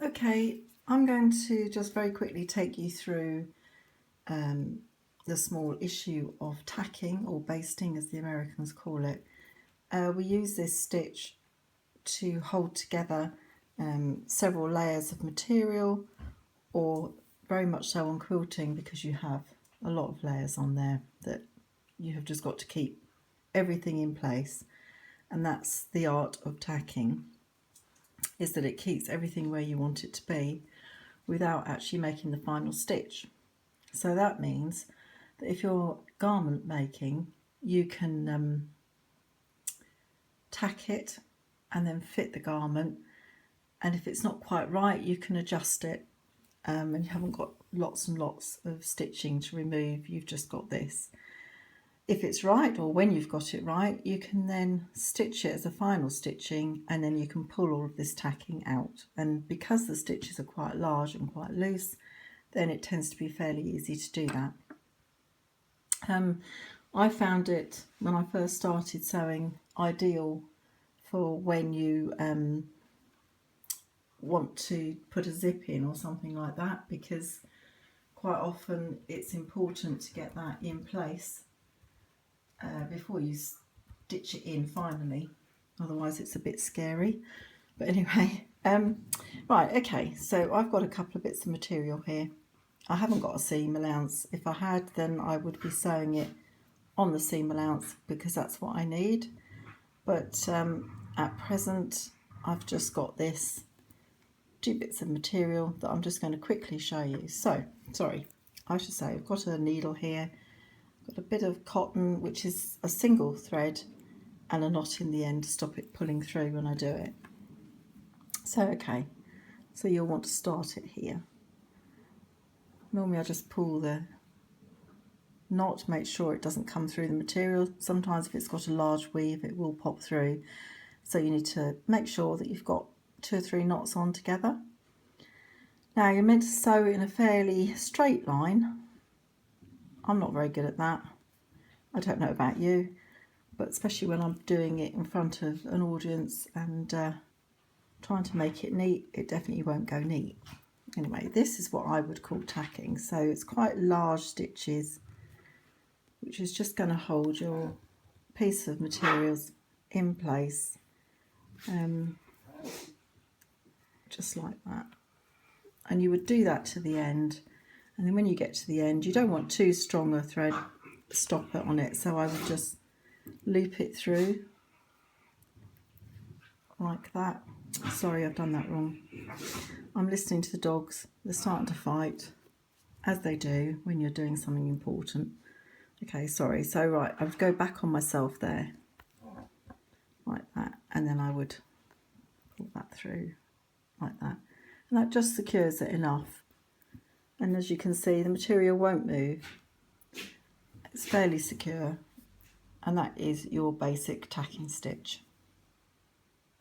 Okay, I'm going to just very quickly take you through the small issue of tacking, or basting as the Americans call it. We use this stitch to hold together several layers of material, or very much so on quilting, because you have a lot of layers on there that you have just got to keep everything in place. And that's the art of tacking, is that it keeps everything where you want it to be without actually making the final stitch. So that means that if you're garment making, you can tack it and then fit the garment, and if it's not quite right you can adjust it, and you haven't got lots and lots of stitching to remove, you've just got this. If it's right, or when you've got it right, you can then stitch it as a final stitching, and then you can pull all of this tacking out. And because the stitches are quite large and quite loose, then it tends to be fairly easy to do that. I found it, when I first started sewing, ideal for when you want to put a zip in or something like that, because quite often it's important to get that in place before you stitch it in finally, otherwise it's a bit scary. But anyway, right, okay, so I've got a couple of bits of material here. I haven't got a seam allowance. If I had, then I would be sewing it on the seam allowance, because that's what I need. But at present I've just got this two bits of material that I'm just going to quickly show you. So, sorry, I should say I've got a needle here, got a bit of cotton, which is a single thread, and a knot in the end to stop it pulling through when I do it. So okay, so you'll want to start it here. Normally I just pull the knot, make sure it doesn't come through the material. Sometimes if it's got a large weave it will pop through, so you need to make sure that you've got 2 or 3 knots on together. Now you're meant to sew in a fairly straight line. I'm not very good at that. I don't know about you, but especially when I'm doing it in front of an audience and trying to make it neat, it definitely won't go neat. Anyway, this is what I would call tacking. So it's quite large stitches, which is just going to hold your piece of materials in place, just like that. And you would do that to the end, and then when you get to the end, you don't want too strong a thread stopper on it, so I would just loop it through like that. Sorry, I've done that wrong. I'm listening to the dogs. They're starting to fight, as they do when you're doing something important. Okay, sorry. So right, I would go back on myself there like that, and then I would pull that through like that, and that just secures it enough. And as you can see, the material won't move. It's fairly secure, and that is your basic tacking stitch.